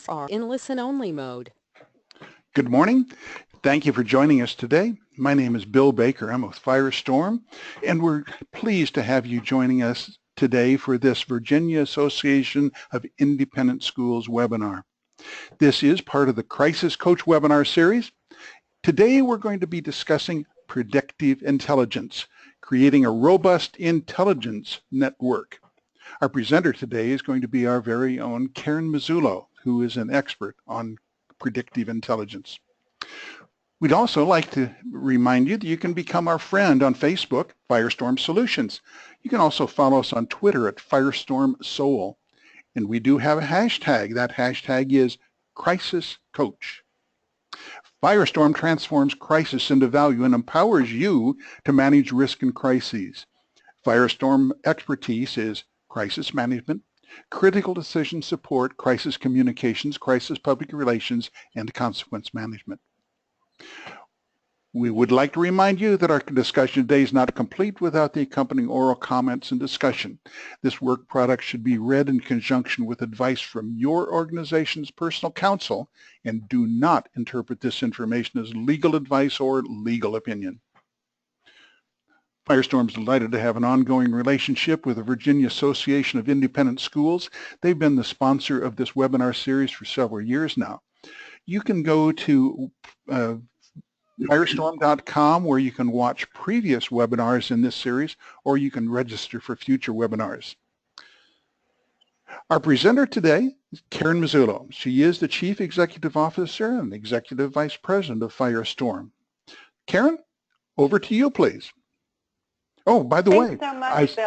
are in listen-only mode. Good morning. Thank you for joining us today. My name is Bill Baker. I'm with Firestorm, and we're pleased to have you joining us today for this Virginia Association of Independent Schools webinar. This is part of the Crisis Coach webinar series. Today we're going to be discussing predictive intelligence, creating a robust intelligence network. Our presenter today is going to be our very own Karen Masullo, who is an expert on predictive intelligence. We'd also like to remind you that you can become our friend on Facebook, Firestorm Solutions. You can also follow us on Twitter at Firestorm Soul. And we do have a hashtag. That hashtag is Crisis Coach. Firestorm transforms crisis into value and empowers you to manage risk and crises. Firestorm expertise is crisis management, critical decision support, crisis communications, crisis public relations, and consequence management. We would like to remind you that our discussion today is not complete without the accompanying oral comments and discussion. This work product should be read in conjunction with advice from your organization's personal counsel, and do not interpret this information as legal advice or legal opinion. Firestorm is delighted to have an ongoing relationship with the Virginia Association of Independent Schools. They've been the sponsor of this webinar series for several years now. You can go to Firestorm.com where you can watch previous webinars in this series, or you can register for future webinars. Our presenter today is Karen Masullo. She is the Chief Executive Officer and Executive Vice President of Firestorm. Karen, over to you, please. Oh, by the way, so much,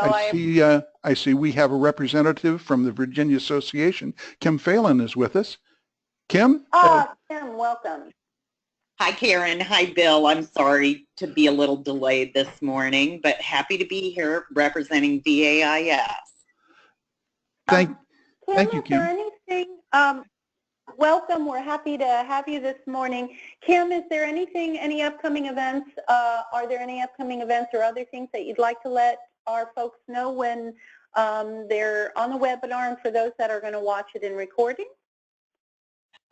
I see we have a representative from the Virginia Association. Kim Phelan is with us. Kim? Kim, welcome. Hi, Karen. Hi, Bill. I'm sorry to be a little delayed this morning, but happy to be here representing VAIS. Thank you, Kim. Is there anything, welcome. We're happy to have you this morning. Kim, is there anything, any upcoming events? Are there any upcoming events or other things that you'd like to let our folks know when they're on the webinar, and for those that are going to watch it in recording?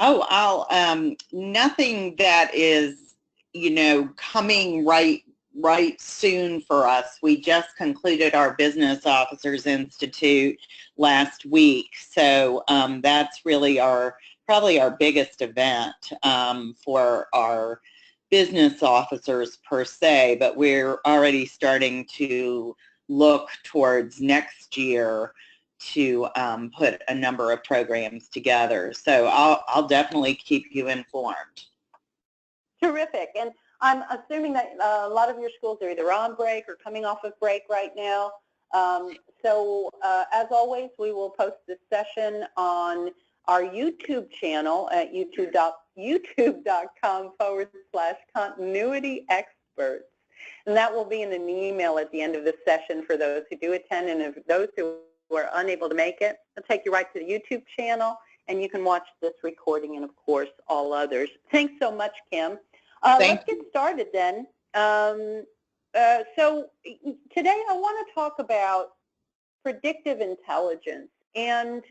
Oh, nothing that is, coming right soon for us. We just concluded our Business Officers Institute last week, so that's really probably our biggest event for our business officers per se, but we're already starting to look towards next year to put a number of programs together. So I'll definitely keep you informed. Terrific. And I'm assuming that a lot of your schools are either on break or coming off of break right now. So as always, we will post this session on our YouTube channel at youtube.com/continuityexperts. And that will be in an email at the end of the session for those who do attend, and if those who are unable to make it, it'll take you right to the YouTube channel, and you can watch this recording and, of course, all others. Thanks so much, Kim. Let's get started then. So today I want to talk about predictive intelligence. And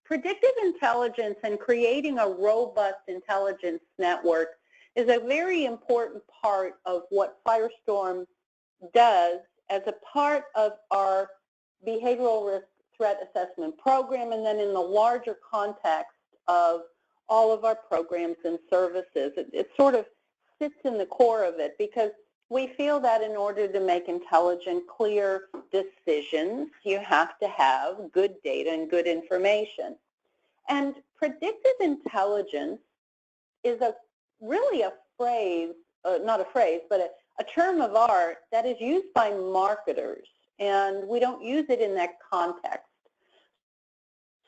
predictive intelligence and creating a robust intelligence network is a very important part of what Firestorm does as a part of our behavioral risk threat assessment program, and then in the larger context of all of our programs and services. It sort of sits in the core of it, because we feel that in order to make intelligent, clear decisions, you have to have good data and good information. And predictive intelligence is really a phrase, not a phrase, but a term of art that is used by marketers, and we don't use it in that context.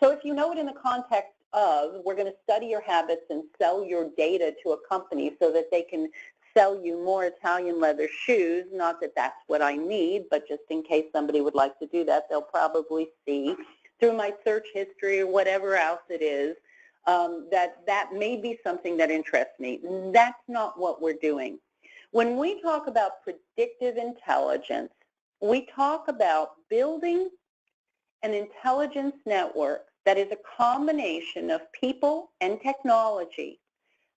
So if you know it in the context of, we're going to study your habits and sell your data to a company so that they can sell you more Italian leather shoes, not that that's what I need, but just in case somebody would like to do that, they'll probably see through my search history or whatever else it is, that may be something that interests me. That's not what we're doing. When we talk about predictive intelligence, we talk about building an intelligence network that is a combination of people and technology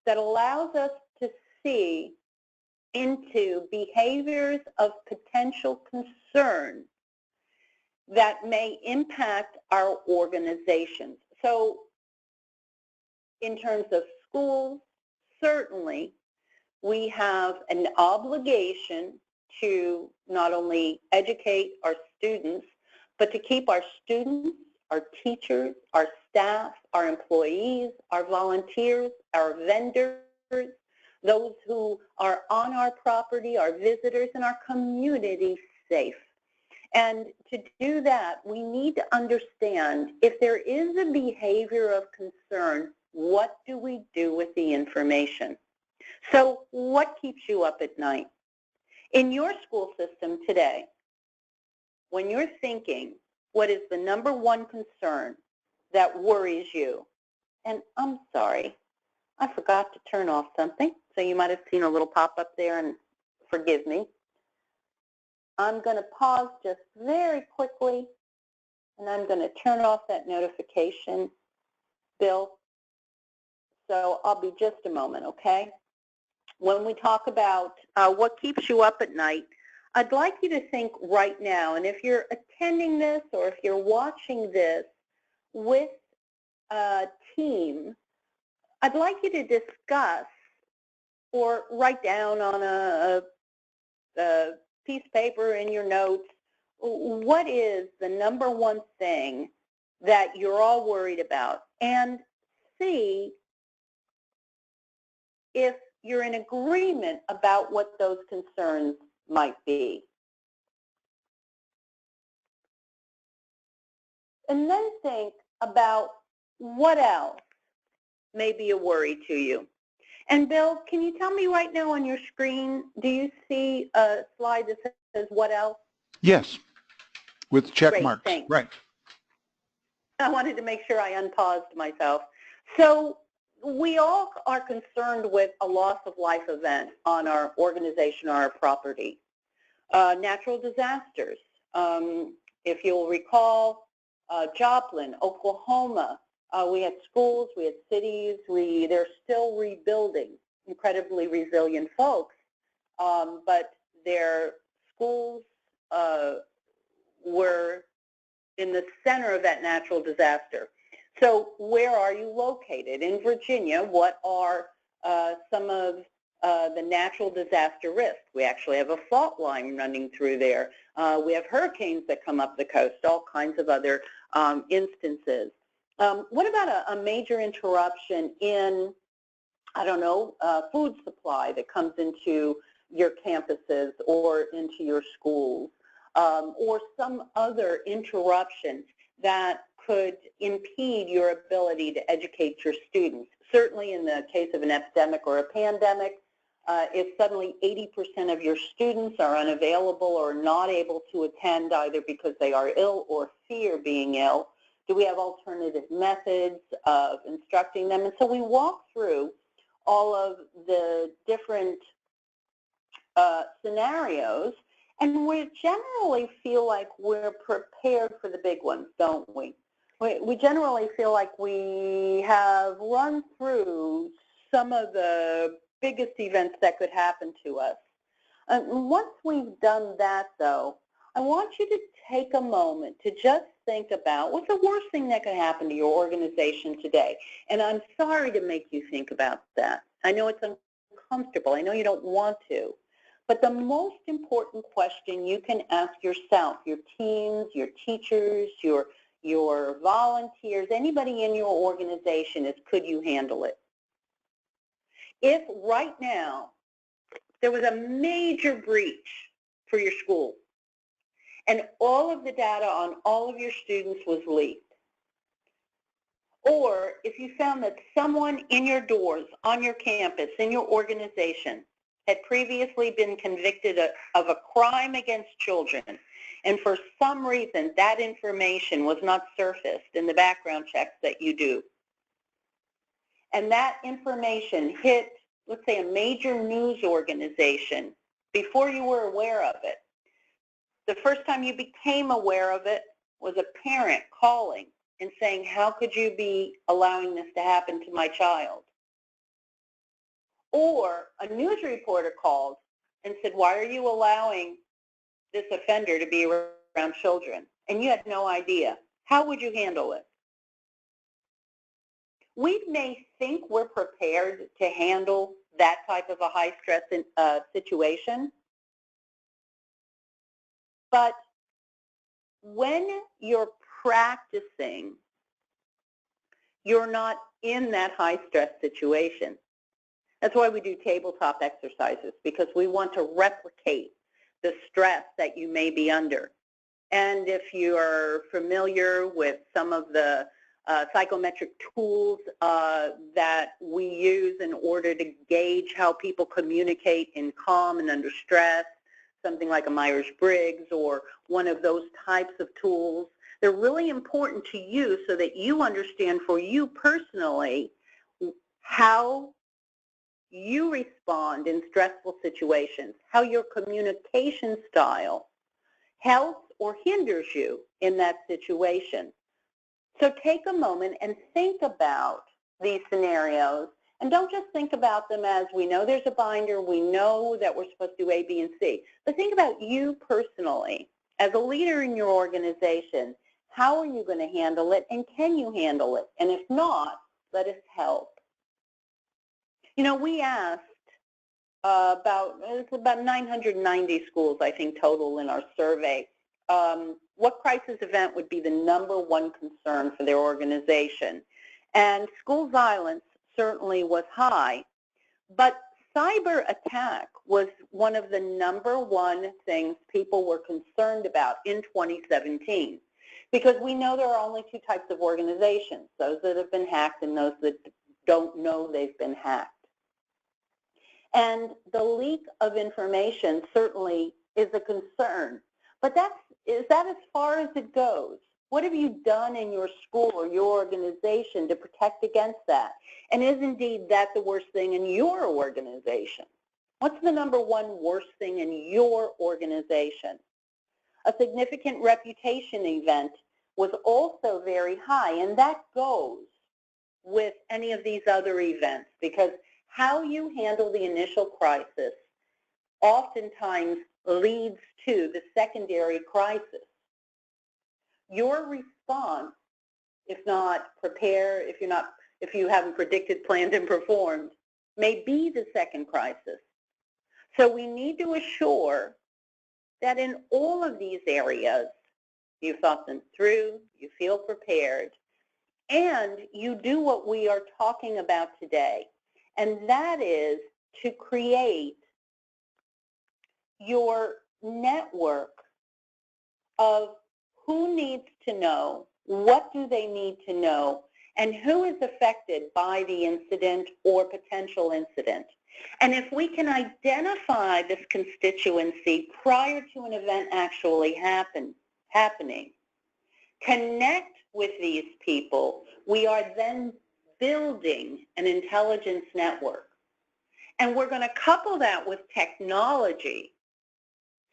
that allows us to see into behaviors of potential concern that may impact our organizations. So in terms of schools, certainly we have an obligation to not only educate our students, but to keep our students, our teachers, our staff, our employees, our volunteers, our vendors, those who are on our property, our visitors, and our community safe. And to do that, we need to understand if there is a behavior of concern, what do we do with the information? So what keeps you up at night? In your school system today, when you're thinking, what is the number one concern that worries you? And I'm sorry, I forgot to turn off something, so you might have seen a little pop-up there, and forgive me. I'm going to pause just very quickly, and I'm going to turn off that notification, Bill. So I'll be just a moment, okay? When we talk about what keeps you up at night, I'd like you to think right now, and if you're attending this or if you're watching this with a team, I'd like you to discuss or write down on a piece of paper in your notes, what is the number one thing that you're all worried about, and see if you're in agreement about what those concerns might be. And then think about what else may be a worry to you. And Bill, can you tell me right now on your screen, do you see a slide that says what else? Yes, with check Great, marks. thanks. Right. I wanted to make sure I unpaused myself. So we all are concerned with a loss of life event on our organization or our property. Natural disasters. If you'll recall, Joplin, Oklahoma, we had schools, we had cities, they're still rebuilding, incredibly resilient folks, but their schools were in the center of that natural disaster. So where are you located? In Virginia, what are some of the natural disaster risks? We actually have a fault line running through there. We have hurricanes that come up the coast, all kinds of other instances. What about a major interruption in, I don't know, food supply that comes into your campuses or into your schools, or some other interruption that could impede your ability to educate your students? Certainly in the case of an epidemic or a pandemic, if suddenly 80% of your students are unavailable or not able to attend either because they are ill or fear being ill, do we have alternative methods of instructing them? And so we walk through all of the different scenarios, and we generally feel like we're prepared for the big ones, don't we? We generally feel like we have run through some of the biggest events that could happen to us. Once we've done that, though, I want you to take a moment to just think about what's the worst thing that could happen to your organization today. And I'm sorry to make you think about that. I know it's uncomfortable. I know you don't want to. But the most important question you can ask yourself, your teams, your teachers, your volunteers, anybody in your organization is, could you handle it? If right now there was a major breach for your school and all of the data on all of your students was leaked, or if you found that someone in your doors, on your campus, in your organization had previously been convicted of a crime against children, and for some reason that information was not surfaced in the background checks that you do, and that information hit, let's say, a major news organization before you were aware of it. The first time you became aware of it was a parent calling and saying, how could you be allowing this to happen to my child? Or a news reporter called and said, why are you allowing this offender to be around children? And you had no idea. How would you handle it? We may think we're prepared to handle that type of a high-stress situation, but when you're practicing, you're not in that high-stress situation. That's why we do tabletop exercises, because we want to replicate the stress that you may be under. And if you are familiar with some of the psychometric tools that we use in order to gauge how people communicate in calm and under stress, something like a Myers-Briggs or one of those types of tools, they're really important to you so that you understand for you personally how you respond in stressful situations, how your communication style helps or hinders you in that situation. So take a moment and think about these scenarios, and don't just think about them as we know there's a binder, we know that we're supposed to do A, B, and C, but think about you personally. As a leader in your organization, how are you going to handle it, and can you handle it? And if not, let us help. You know, we asked about 990 schools, I think, total in our survey, what crisis event would be the #1 concern for their organization. And school violence certainly was high, but cyber attack was one of the #1 things people were concerned about in 2017, because we know there are only two types of organizations, those that have been hacked and those that don't know they've been hacked. And the leak of information certainly is a concern. But is that as far as it goes? What have you done in your school or your organization to protect against that? And is indeed that the worst thing in your organization? What's the #1 worst thing in your organization? A significant reputation event was also very high, and that goes with any of these other events, because how you handle the initial crisis oftentimes leads to the secondary crisis. Your response, if not prepare, if you haven't predicted, planned, and performed, may be the second crisis. So we need to assure that in all of these areas, you thought them through, you feel prepared, and you do what we are talking about today. And that is to create your network of who needs to know, what do they need to know, and who is affected by the incident or potential incident. And if we can identify this constituency prior to an event actually happening, connect with these people, we are then building an intelligence network. And we're going to couple that with technology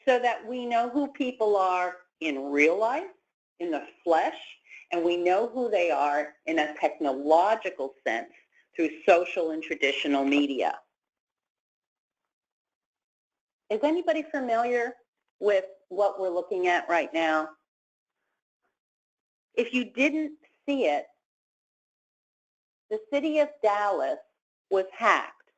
so that we know who people are in real life, in the flesh, and we know who they are in a technological sense through social and traditional media. Is anybody familiar with what we're looking at right now? If you didn't see it, the city of Dallas was hacked.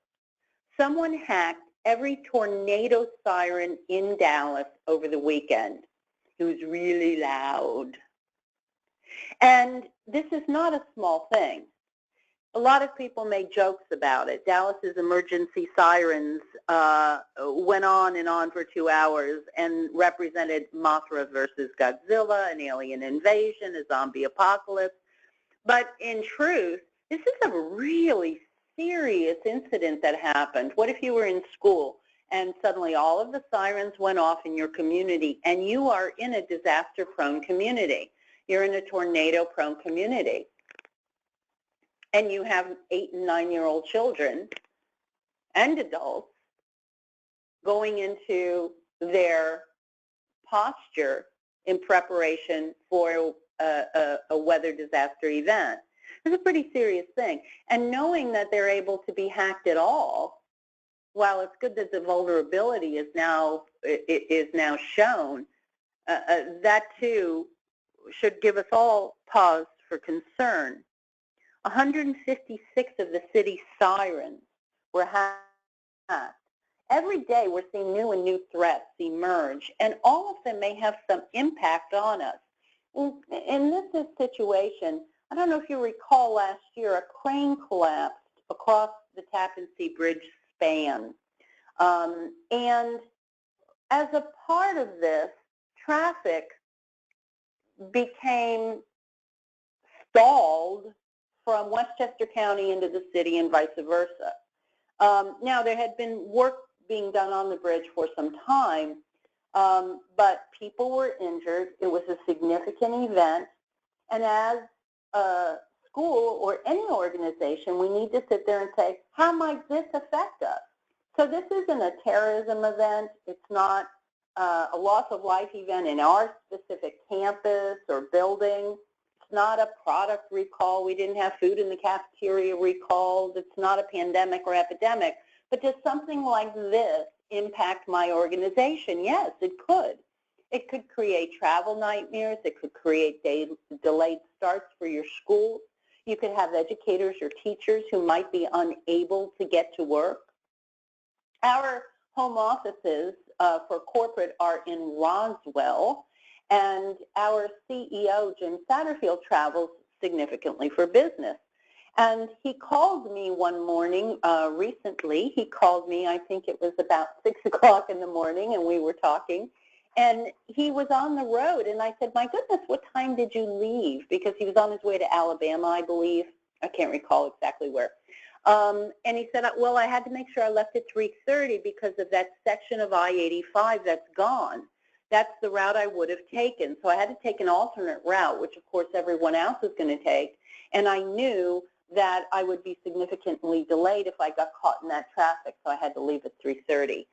Someone hacked every tornado siren in Dallas over the weekend. It was really loud. And this is not a small thing. A lot of people make jokes about it. Dallas's emergency sirens went on and on for 2 hours and represented Mothra versus Godzilla, an alien invasion, a zombie apocalypse. But in truth, this is a really serious incident that happened. What if you were in school and suddenly all of the sirens went off in your community and you are in a disaster-prone community? You're in a tornado-prone community. And you have 8- and 9-year-old children and adults going into their posture in preparation for a weather disaster event. It's a pretty serious thing. And knowing that they're able to be hacked at all, while it's good that the vulnerability is now shown, that too should give us all pause for concern. 156 of the city's Sirens were hacked. Every day we're seeing new and new threats emerge, and all of them may have some impact on us. In this situation, I don't know if you recall last year, a crane collapsed across the Tappan Zee Bridge span. And as a part of this, traffic became stalled from Westchester County into the city and vice versa. Now, there had been work being done on the bridge for some time, but people were injured. It was a significant event, and as a school or any organization, we need to sit there and say, how might this affect us? So this isn't a terrorism event. It's not a loss of life event in our specific campus or building. It's not a product recall. We didn't have food in the cafeteria recalled. It's not a pandemic or epidemic. But does something like this impact my organization? Yes, it could. It could create travel nightmares. It could create delayed starts for your schools. You could have educators or teachers who might be unable to get to work. Our home offices for corporate are in Roswell, and our CEO, Jim Satterfield, travels significantly for business. And he called me one morning recently. He called me, I think it was about 6 o'clock in the morning, and we were talking. And he was on the road, and I said, my goodness, what time did you leave? Because he was on his way to Alabama, I believe. I can't recall exactly where. And he said, well, I had to make sure I left at 3:30 because of that section of I-85 that's gone. That's the route I would have taken. So I had to take an alternate route, which of course everyone else is going to take. And I knew that I would be significantly delayed if I got caught in that traffic, so I had to leave at 3:30.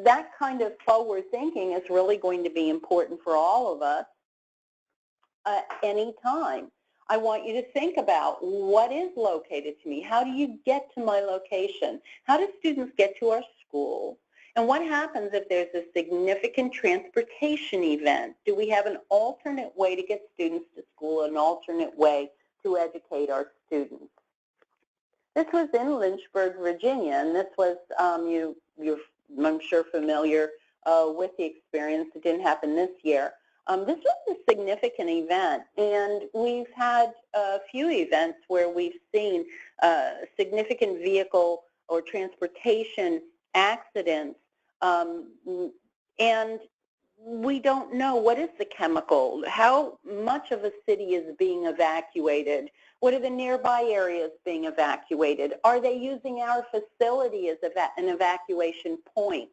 That kind of forward thinking is really going to be important for all of us any time. I want you to think about what is located to me. How do you get to my location? How do students get to our school? And what happens if there's a significant transportation event? Do we have an alternate way to get students to school, an alternate way to educate our students? This was in Lynchburg, Virginia, and this was, you're I'm sure familiar with the experience. It didn't happen this year. This was a significant event, and we've had a few events where we've seen significant vehicle or transportation accidents, and we don't know what is the chemical, how much of a city is being evacuated, what are the nearby areas being evacuated, are they using our facility as an evacuation point?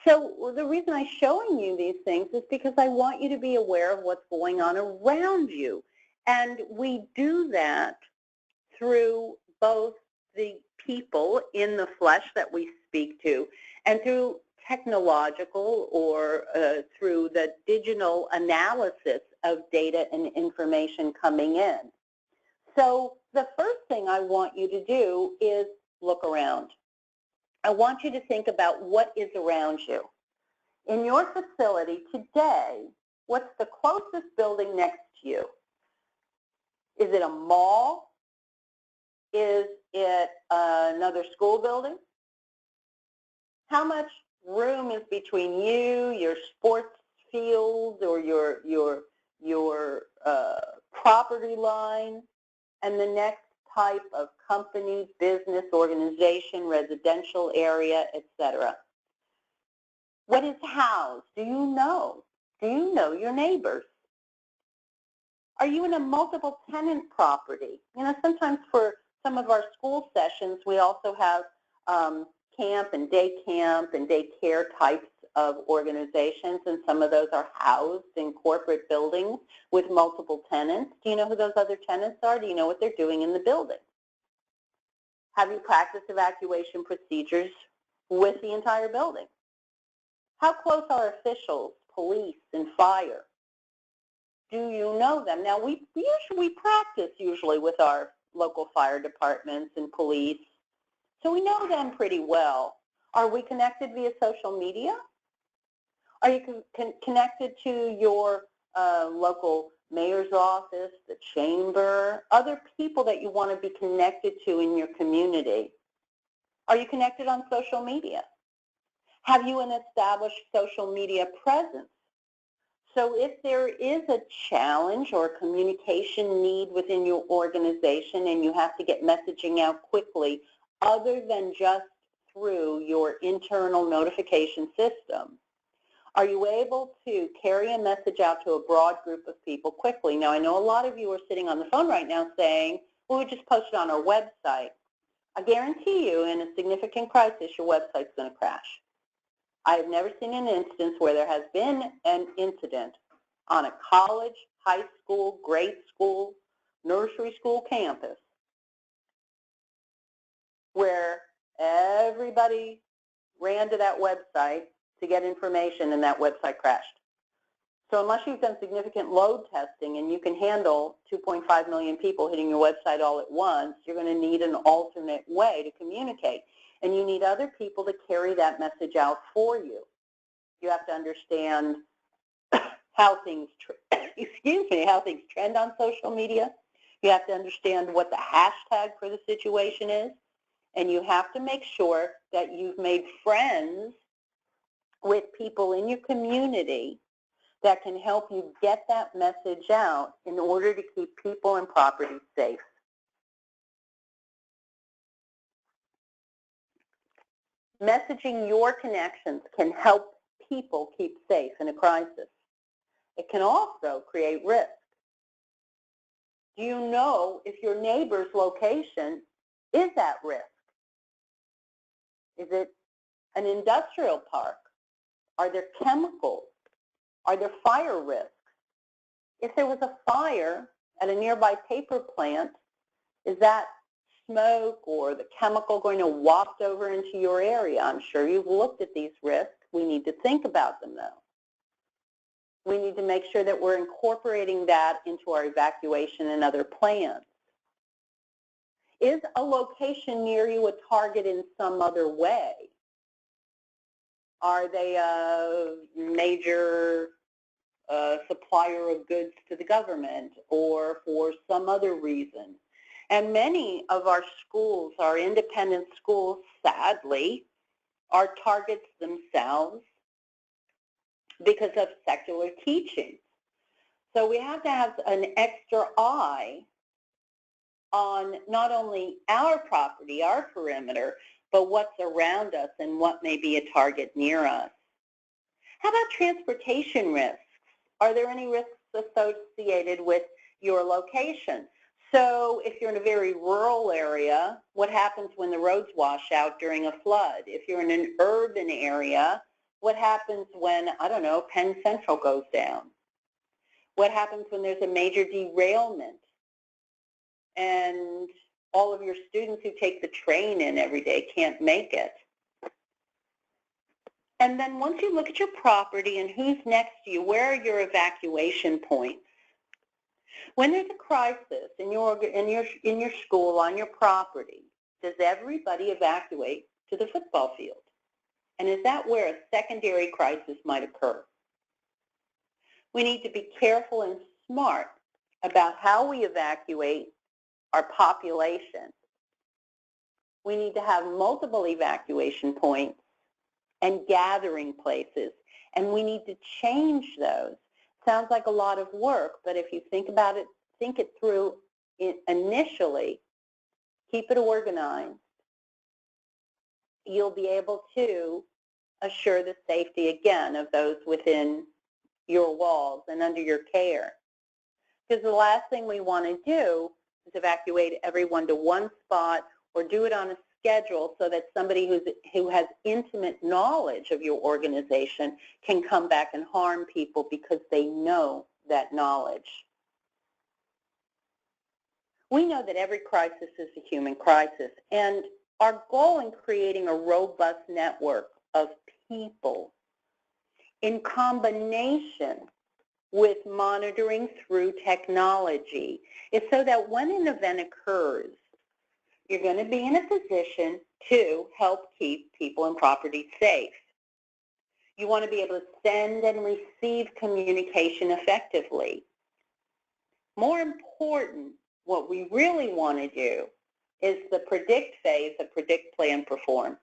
So the reason I'm showing you these things is because I want you to be aware of what's going on around you. And we do that through both the people in the flesh that we speak to and through technological or through the digital analysis of data and information coming in. So the first thing I want you to do is look around. I want you to think about what is around you. In your facility today, what's the closest building next to you? Is it a mall? Is it another school building? How much room is between you, your sports field, or your property line, and the next type of company, business, organization, residential area, etc.? What is housed? Do you know? Do you know your neighbors? Are you in a multiple tenant property? You know, sometimes for some of our school sessions, we also have camp and daycare types of organizations, and some of those are housed in corporate buildings with multiple tenants. Do you know who those other tenants are? Do you know what they're doing in the building? Have you practiced evacuation procedures with the entire building? How close are officials, police, and fire? Do you know them? Now, we practice usually with our local fire departments and police, so we know them pretty well. Are we connected via social media? Are you connected to your local mayor's office, the chamber, other people that you want to be connected to in your community? Are you connected on social media? Have you an established social media presence? So if there is a challenge or a communication need within your organization and you have to get messaging out quickly, other than just through your internal notification system, are you able to carry a message out to a broad group of people quickly? Now, I know a lot of you are sitting on the phone right now saying, well, we just post it on our website. I guarantee you, in a significant crisis, your website's going to crash. I have never seen an instance where there has been an incident on a college, high school, grade school, nursery school campus where everybody ran to that website to get information and that website crashed. So unless you've done significant load testing and you can handle 2.5 million people hitting your website all at once, you're going to need an alternate way to communicate. And you need other people to carry that message out for you. You have to understand how things, how things trend on social media. You have to understand what the hashtag for the situation is. And you have to make sure that you've made friends with people in your community that can help you get that message out in order to keep people and property safe. Messaging your connections can help people keep safe in a crisis. It can also create risk. Do you know if your neighbor's location is at risk? Is it an industrial park? Are there chemicals? Are there fire risks? If there was a fire at a nearby paper plant, is that smoke or the chemical going to waft over into your area? I'm sure you've looked at these risks. We need to think about them, though. We need to make sure that we're incorporating that into our evacuation and other plans. Is a location near you a target in some other way? Are they a major supplier of goods to the government or for some other reason? And many of our schools, our independent schools, sadly, are targets themselves because of secular teachings. So we have to have an extra eye on not only our property, our perimeter, but what's around us and what may be a target near us. How about transportation risks? Are there any risks associated with your location? So if you're in a very rural area, what happens when the roads wash out during a flood? If you're in an urban area, what happens when, I don't know, Penn Central goes down? What happens when there's a major derailment and all of your students who take the train in every day can't make it? And then once you look at your property and who's next to you, where are your evacuation points? When there's a crisis in your school, on your property, does everybody evacuate to the football field? And is that where a secondary crisis might occur? We need to be careful and smart about how we evacuate our population. We need to have multiple evacuation points and gathering places, and we need to change those. Sounds like a lot of work, but if you think about it, think it through initially, keep it organized, you'll be able to assure the safety, again, of those within your walls and under your care. Because the last thing we want to do is evacuate everyone to one spot or do it on a schedule so that somebody who has intimate knowledge of your organization can come back and harm people because they know that knowledge. We know that every crisis is a human crisis, and our goal in creating a robust network of people in combination with monitoring through technology is so that when an event occurs, you're going to be in a position to help keep people and property safe. You want to be able to send and receive communication effectively. More important, what we really want to do is the predict phase of Predict.Plan.Perform.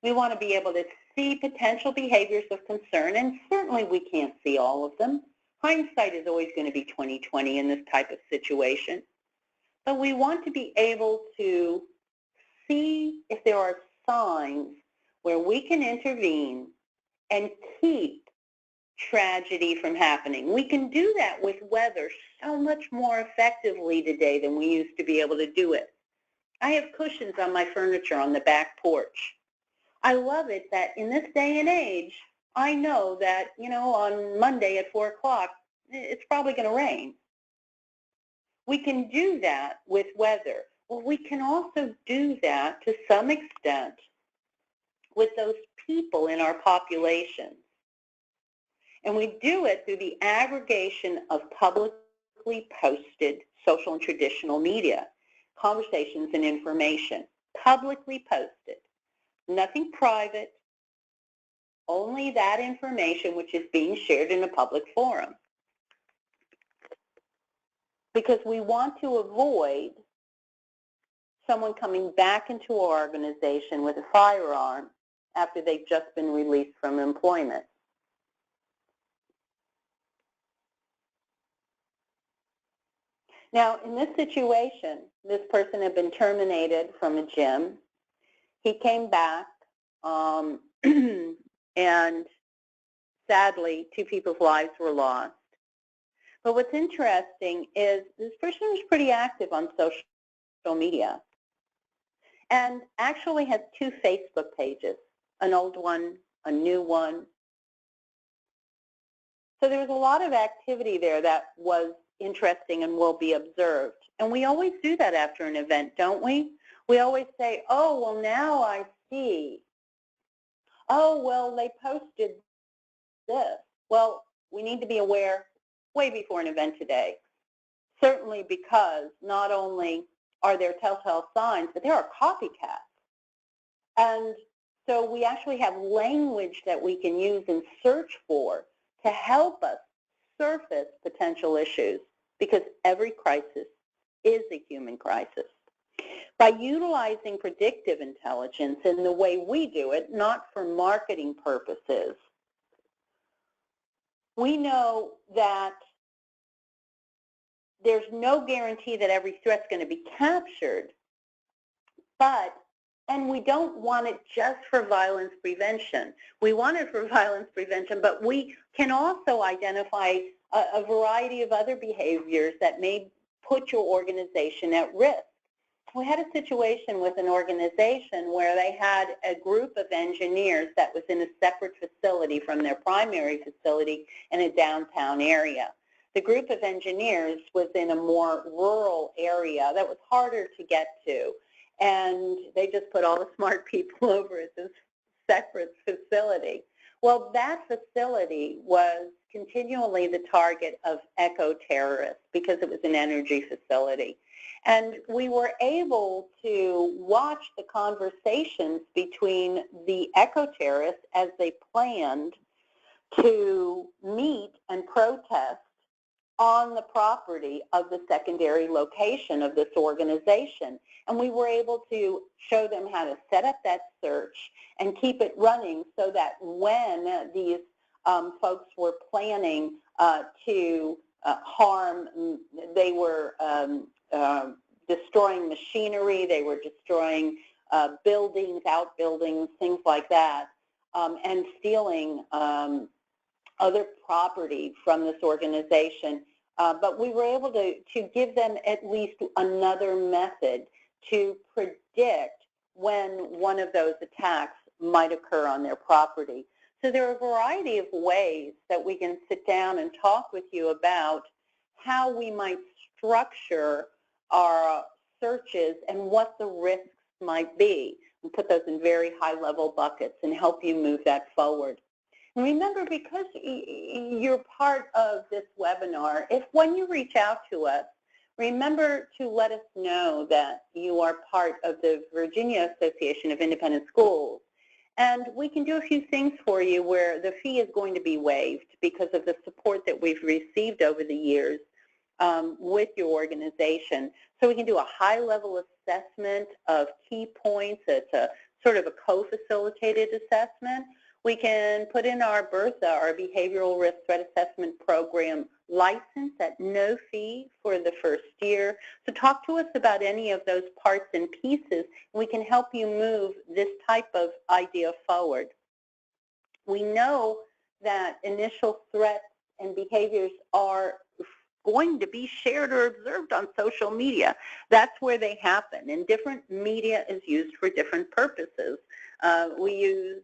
We want to be able to see potential behaviors of concern, and certainly we can't see all of them. Hindsight is always going to be 20/20 in this type of situation. But we want to be able to see if there are signs where we can intervene and keep tragedy from happening. We can do that with weather so much more effectively today than we used to be able to do it. I have cushions on my furniture on the back porch. I love it that in this day and age, I know that, on Monday at 4 o'clock, it's probably going to rain. We can do that with weather. Well, we can also do that to some extent with those people in our population. And we do it through the aggregation of publicly posted social and traditional media, conversations and information, publicly posted. Nothing private, only that information which is being shared in a public forum. Because we want to avoid someone coming back into our organization with a firearm after they've just been released from employment. Now, in this situation, this person had been terminated from a gym. He came back, and sadly, 2 people's lives were lost. But what's interesting is this person was pretty active on social media and actually has 2 Facebook pages, an old one, a new one. So there was a lot of activity there that was interesting and will be observed. And we always do that after an event, don't we? We always say, oh, well, now I see. Oh, well, they posted this. Well, we need to be aware way before an event today. Certainly because not only are there telltale signs, but there are copycats. And so we actually have language that we can use and search for to help us surface potential issues, because every crisis is a human crisis. By utilizing predictive intelligence in the way we do it, not for marketing purposes, we know that there's no guarantee that every threat's going to be captured, and we don't want it just for violence prevention. We want it for violence prevention, but we can also identify a variety of other behaviors that may put your organization at risk. We had a situation with an organization where they had a group of engineers that was in a separate facility from their primary facility in a downtown area. The group of engineers was in a more rural area that was harder to get to, and they just put all the smart people over at this separate facility. Well, that facility was continually the target of eco-terrorists because it was an energy facility. And we were able to watch the conversations between the eco-terrorists as they planned to meet and protest on the property of the secondary location of this organization. And we were able to show them how to set up that search and keep it running so that when these folks were planning to harm, they were destroying machinery, they were destroying buildings, outbuildings, things like that, and stealing other property from this organization. But we were able to give them at least another method to predict when one of those attacks might occur on their property. So there are a variety of ways that we can sit down and talk with you about how we might structure our searches and what the risks might be, and put those in very high-level buckets and help you move that forward. And remember, because you're part of this webinar, if when you reach out to us, remember to let us know that you are part of the Virginia Association of Independent Schools. And we can do a few things for you where the fee is going to be waived because of the support that we've received over the years with your organization. So we can do a high-level assessment of key points. It's a sort of a co-facilitated assessment. We can put in our BRSA, our Behavioral Risk Threat Assessment Program license at no fee for the first year. So talk to us about any of those parts and pieces, and we can help you move this type of idea forward. We know that initial threats and behaviors are going to be shared or observed on social media. That's where they happen, and different media is used for different purposes. We use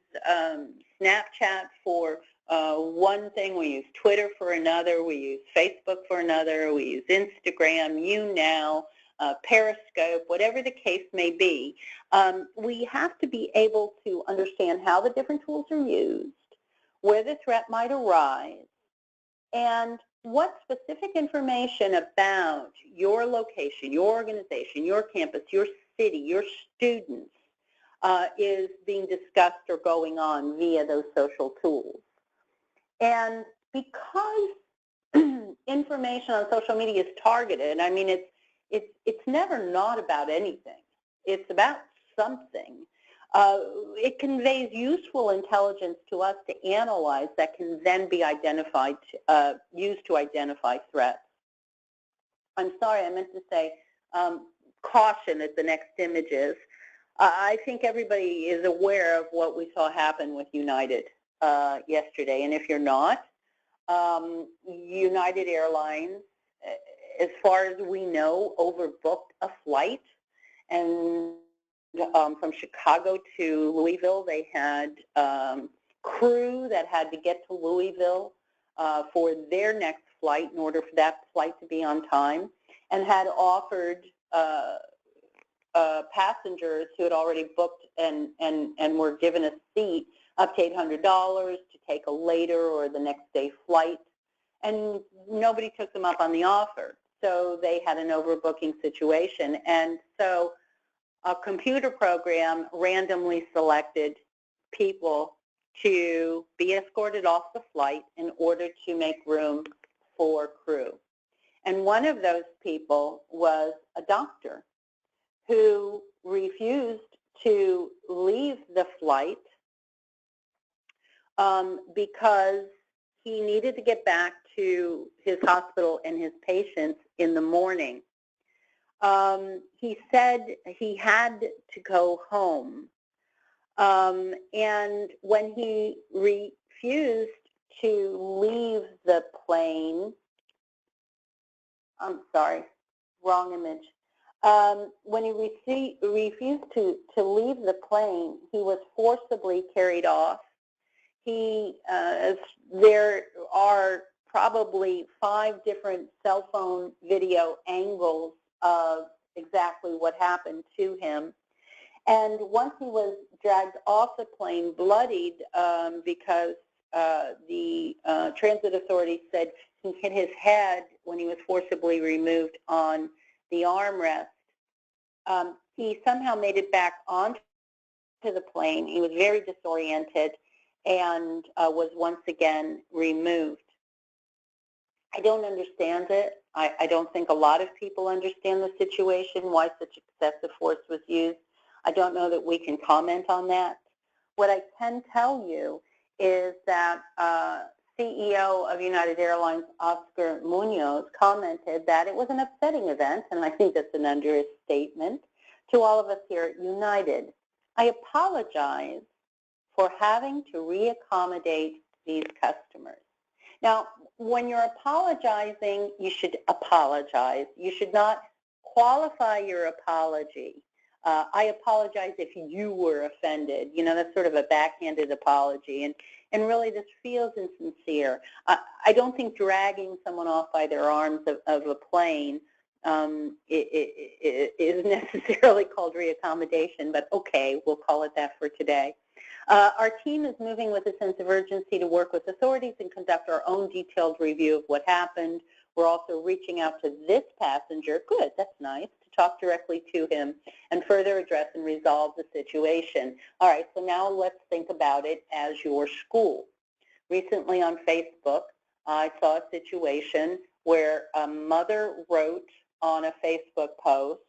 Snapchat for one thing, we use Twitter for another, we use Facebook for another, we use Instagram, YouNow, Periscope, whatever the case may be. We have to be able to understand how the different tools are used, where the threat might arise, and what specific information about your location, your organization, your campus, your city, your students is being discussed or going on via those social tools. And because information on social media is targeted, I mean, it's never not about anything. It's about something. It conveys useful intelligence to us to analyze that can then be identified, used to identify threats. I'm sorry, I meant to say caution as the next image is. I think everybody is aware of what we saw happen with United yesterday, and if you're not, United Airlines, as far as we know, overbooked a flight, and from Chicago to Louisville, they had crew that had to get to Louisville for their next flight in order for that flight to be on time, and had offered passengers who had already booked and were given a seat up to $800 to take a later or the next day flight, and nobody took them up on the offer. So they had an overbooking situation, and so a computer program randomly selected people to be escorted off the flight in order to make room for crew. And one of those people was a doctor who refused to leave the flight because he needed to get back to his hospital and his patients in the morning. He said he had to go home, and when he refused to leave the plane, I'm sorry, wrong image. When he refused to leave the plane, he was forcibly carried off. There are probably 5 different cell phone video angles of exactly what happened to him. And once he was dragged off the plane, bloodied, because the transit authorities said he hit his head when he was forcibly removed on the armrest, he somehow made it back onto the plane. He was very disoriented and was once again removed. I don't understand it. I don't think a lot of people understand the situation, why such excessive force was used. I don't know that we can comment on that. What I can tell you is that CEO of United Airlines, Oscar Munoz, commented that it was an upsetting event, and I think that's an understatement, to all of us here at United. I apologize for having to reaccommodate these customers. Now, when you're apologizing, you should apologize. You should not qualify your apology. I apologize if you were offended. You know, that's sort of a backhanded apology. And really, this feels insincere. I don't think dragging someone off by their arms of a plane is necessarily called reaccommodation, but okay, we'll call it that for today. Our team is moving with a sense of urgency to work with authorities and conduct our own detailed review of what happened. We're also reaching out to this passenger, good, that's nice, to talk directly to him and further address and resolve the situation. All right, so now let's think about it as your school. Recently on Facebook, I saw a situation where a mother wrote on a Facebook post,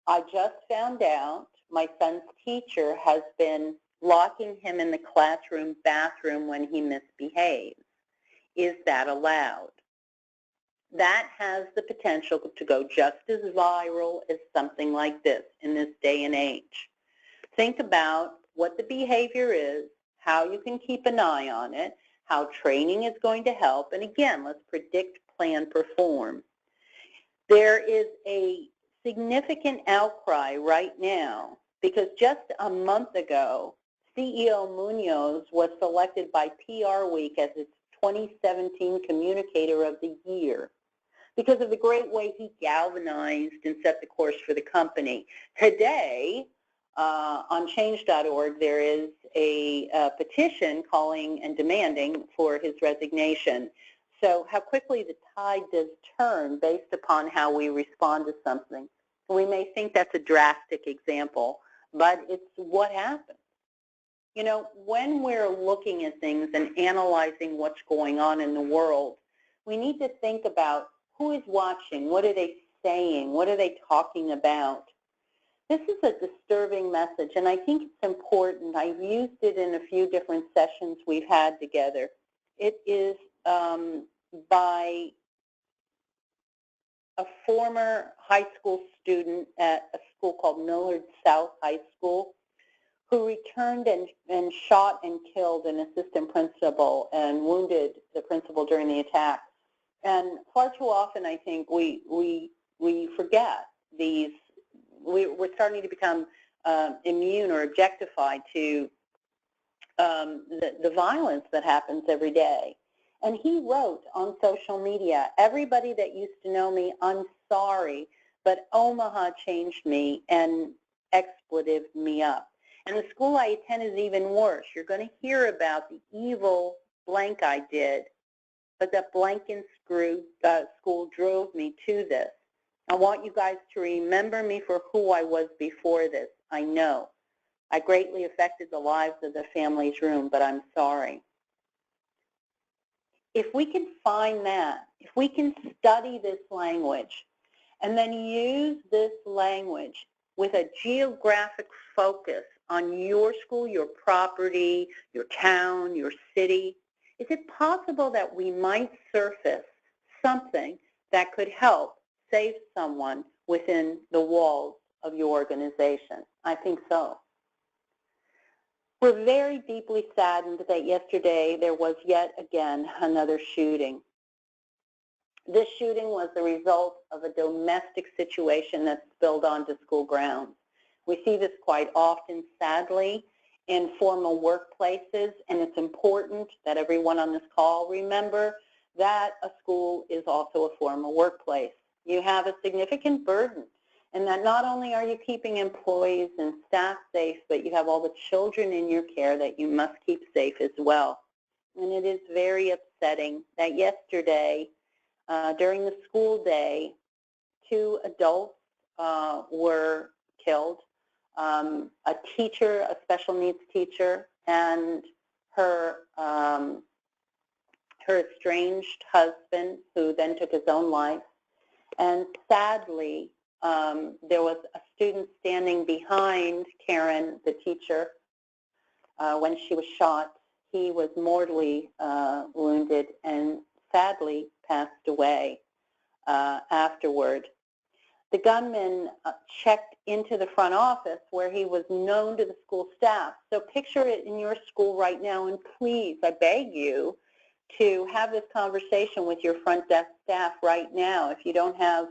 I just found out my son's teacher has been locking him in the classroom bathroom when he misbehaves. Is that allowed? That has the potential to go just as viral as something like this in this day and age. Think about what the behavior is, how you can keep an eye on it, how training is going to help, and again, let's predict, plan, perform. There is a significant outcry right now because just a month ago, CEO Munoz was selected by PR Week as its 2017 Communicator of the Year because of the great way he galvanized and set the course for the company. Today, on change.org, there is a petition calling and demanding for his resignation. So how quickly the tide does turn based upon how we respond to something. We may think that's a drastic example, but it's what happens. You know, when we're looking at things and analyzing what's going on in the world, we need to think about who is watching, what are they saying, what are they talking about. This is a disturbing message, and I think it's important. I've used it in a few different sessions we've had together. It is by a former high school student at a school called Millard South High School who returned and shot and killed an assistant principal and wounded the principal during the attack. And far too often, I think, we forget these. We're starting to become immune or objectified to the violence that happens every day. And he wrote on social media, everybody that used to know me, I'm sorry, but Omaha changed me and expletived me up. And the school I attend is even worse. You're going to hear about the evil blank I did, but that blank in school drove me to this. I want you guys to remember me for who I was before this. I know. I greatly affected the lives of the family's room, but I'm sorry. If we can find that, if we can study this language and then use this language with a geographic focus on your school, your property, your town, your city, is it possible that we might surface something that could help save someone within the walls of your organization? I think so. We're very deeply saddened that yesterday there was yet again another shooting. This shooting was the result of a domestic situation that spilled onto school grounds. We see this quite often, sadly, in formal workplaces, and it's important that everyone on this call remember that a school is also a formal workplace. You have a significant burden, and that not only are you keeping employees and staff safe, but you have all the children in your care that you must keep safe as well. And it is very upsetting that yesterday, during the school day, 2 adults were killed. A teacher, a special needs teacher, and her estranged husband, who then took his own life. And sadly, there was a student standing behind Karen, the teacher, when she was shot. He was mortally wounded and sadly passed away afterward. The gunman checked into the front office where he was known to the school staff. So picture it in your school right now, and please, I beg you, to have this conversation with your front desk staff right now. If you don't have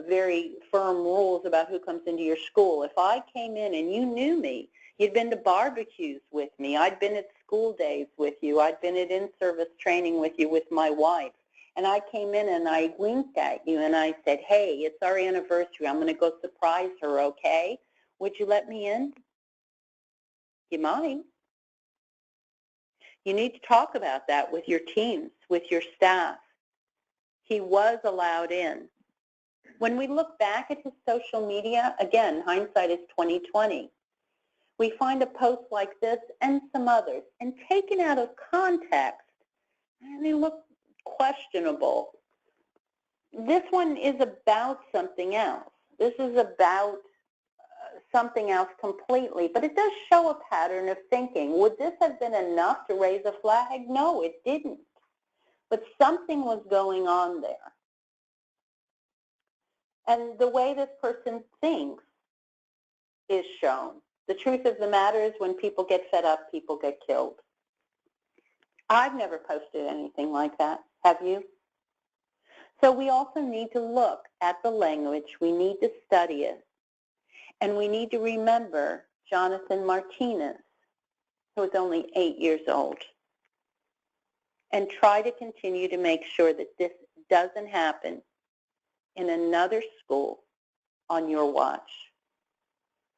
very firm rules about who comes into your school. If I came in and you knew me, you'd been to barbecues with me, I'd been at school days with you, I'd been at in-service training with you with my wife, and I came in and I winked at you and I said, hey, it's our anniversary, I'm going to go surprise her, okay? Would you let me in? You might. You need to talk about that with your teams, with your staff. He was allowed in. When we look back at his social media, again, hindsight is 20/20. We find a post like this and some others, and taken out of context, and they look questionable. This one is about something else. This is about something else completely, but it does show a pattern of thinking. Would this have been enough to raise a flag? No, it didn't. But something was going on there. And the way this person thinks is shown. The truth of the matter is when people get fed up, people get killed. I've never posted anything like that. Have you? So we also need to look at the language. We need to study it. And we need to remember Jonathan Martinez, who was only 8 years old, and try to continue to make sure that this doesn't happen in another school on your watch.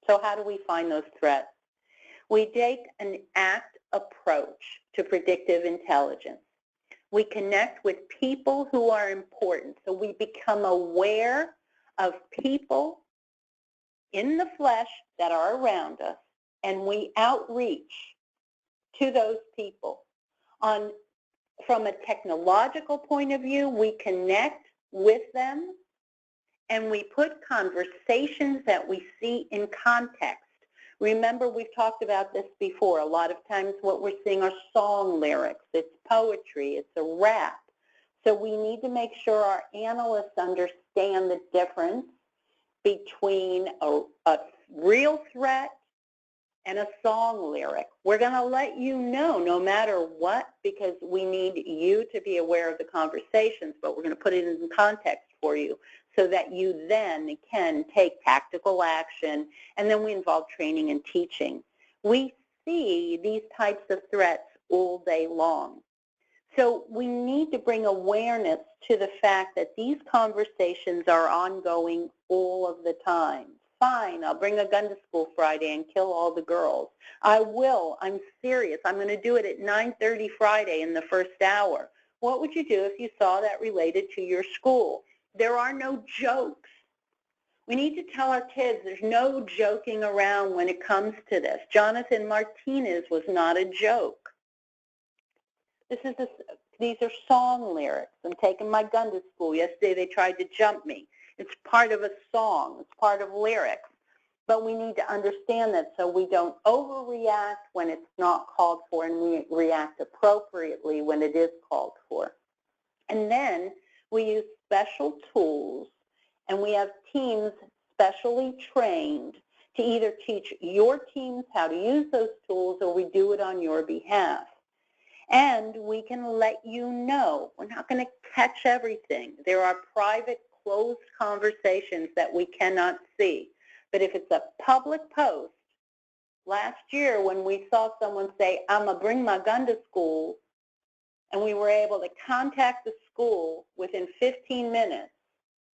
So how do we find those threats? We take an ACT approach to predictive intelligence. We connect with people who are important. So we become aware of people in the flesh that are around us, and we outreach to those people. From a technological point of view, we connect with them, and we put conversations that we see in context. Remember, we've talked about this before. A lot of times what we're seeing are song lyrics. It's poetry. It's a rap. So we need to make sure our analysts understand the difference between a real threat and a song lyric. We're going to let you know no matter what, because we need you to be aware of the conversations, but we're going to put it in context for you so that you then can take tactical action, and then we involve training and teaching. We see these types of threats all day long. So we need to bring awareness to the fact that these conversations are ongoing all of the time. Fine, I'll bring a gun to school Friday and kill all the girls. I will. I'm serious. I'm going to do it at 9:30 Friday in the first hour. What would you do if you saw that related to your school? There are no jokes. We need to tell our kids there's no joking around when it comes to this. Jonathan Martinez was not a joke. These are song lyrics. I'm taking my gun to school. Yesterday they tried to jump me. It's part of a song. It's part of lyrics. But we need to understand that so we don't overreact when it's not called for, and we react appropriately when it is called for. And then we use special tools, and we have teams specially trained to either teach your teams how to use those tools, or we do it on your behalf. And we can let you know. We're not going to catch everything. There are private, closed conversations that we cannot see. But if it's a public post, last year when we saw someone say, I'm going to bring my gun to school, and we were able to contact the school within 15 minutes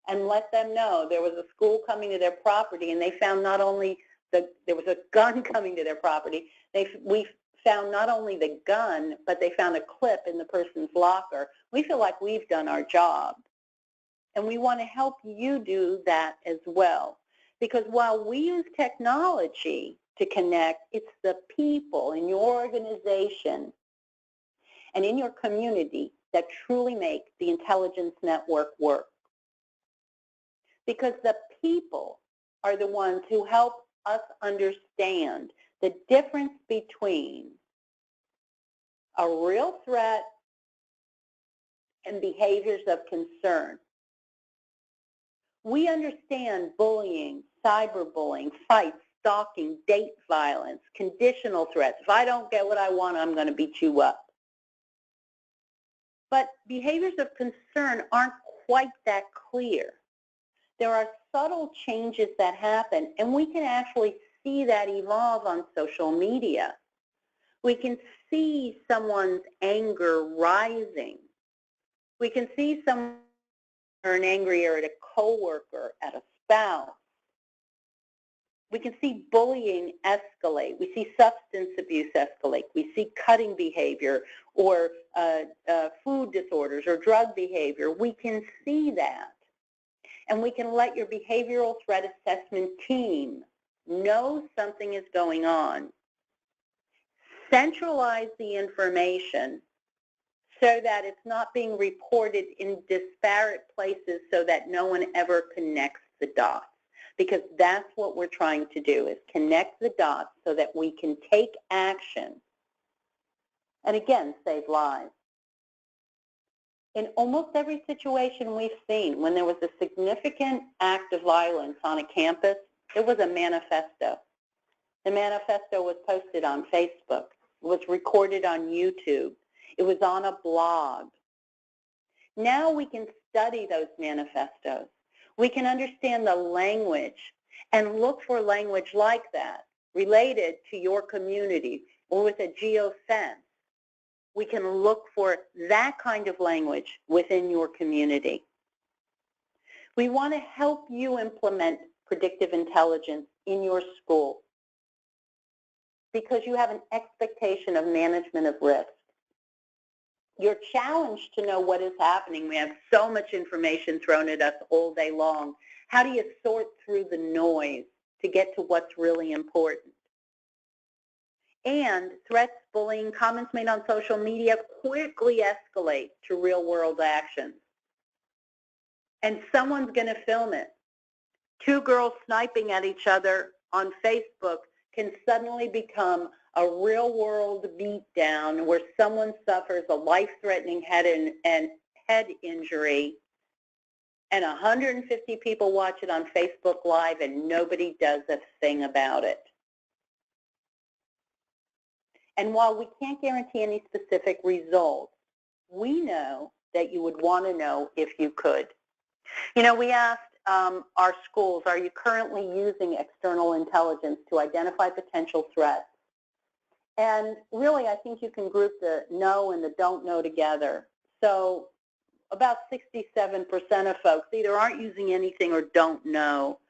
and let them know there was a school coming to their property, and they found not only there was a gun coming to their property, we found not only the gun, but they found a clip in the person's locker. We feel like we've done our job. And we want to help you do that as well. Because while we use technology to connect, it's the people in your organization and in your community that truly make the intelligence network work. Because the people are the ones who help us understand the difference between a real threat and behaviors of concern. We understand bullying, cyberbullying, fights, stalking, date violence, conditional threats. If I don't get what I want, I'm going to beat you up. But behaviors of concern aren't quite that clear. There are subtle changes that happen, and we can actually see that evolve on social media. We can see someone's anger rising. We can see someone turn angrier at a coworker, at a spouse. We can see bullying escalate. We see substance abuse escalate. We see cutting behavior or food disorders or drug behavior. We can see that. And we can let your behavioral threat assessment team know something is going on. Centralize the information so that it's not being reported in disparate places so that no one ever connects the dots. Because that's what we're trying to do, is connect the dots so that we can take action and, again, save lives. In almost every situation we've seen, when there was a significant act of violence on a campus, there was a manifesto. The manifesto was posted on Facebook. It was recorded on YouTube. It was on a blog. Now we can study those manifestos. We can understand the language and look for language like that related to your community or with a geofence. We can look for that kind of language within your community. We want to help you implement predictive intelligence in your school because you have an expectation of management of risk. You're challenged to know what is happening. We have so much information thrown at us all day long. How do you sort through the noise to get to what's really important? And threats, bullying, comments made on social media quickly escalate to real-world actions. And someone's going to film it. Two girls sniping at each other on Facebook can suddenly become a real-world beatdown where someone suffers a life-threatening head injury, and 150 people watch it on Facebook Live, and nobody does a thing about it. And while we can't guarantee any specific results, we know that you would want to know if you could. You know, we asked our schools, are you currently using external intelligence to identify potential threats? And really, I think you can group the know and the don't know together. So about 67% of folks either aren't using anything or don't know.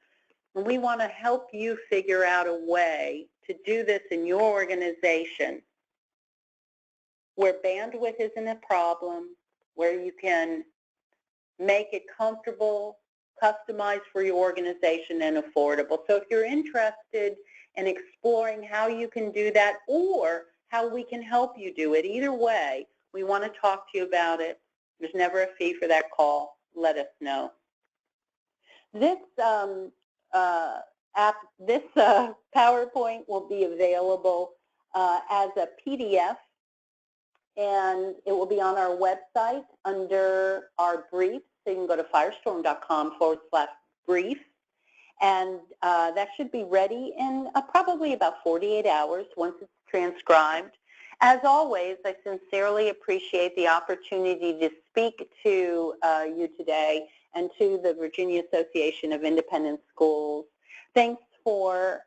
And we want to help you figure out a way to do this in your organization where bandwidth isn't a problem, where you can make it comfortable, customized for your organization, and affordable. So if you're interested in exploring how you can do that or how we can help you do it, either way, we want to talk to you about it. There's never a fee for that call. Let us know. This PowerPoint will be available as a PDF, and it will be on our website under our briefs. So you can go to firestorm.com/brief, and that should be ready in probably about 48 hours once it's transcribed. As always, I sincerely appreciate the opportunity to speak to you today and to the Virginia Association of Independent Schools. Thanks for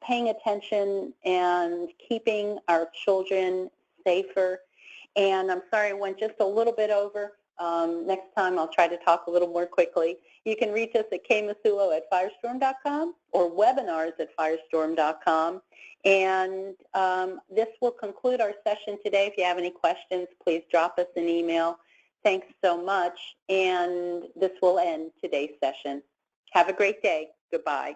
paying attention and keeping our children safer. And I'm sorry I went just a little bit over. Next time I'll try to talk a little more quickly. You can reach us at kmasullo@firestorm.com or webinars@firestorm.com. And this will conclude our session today. If you have any questions, please drop us an email. Thanks so much. And this will end today's session. Have a great day. Goodbye.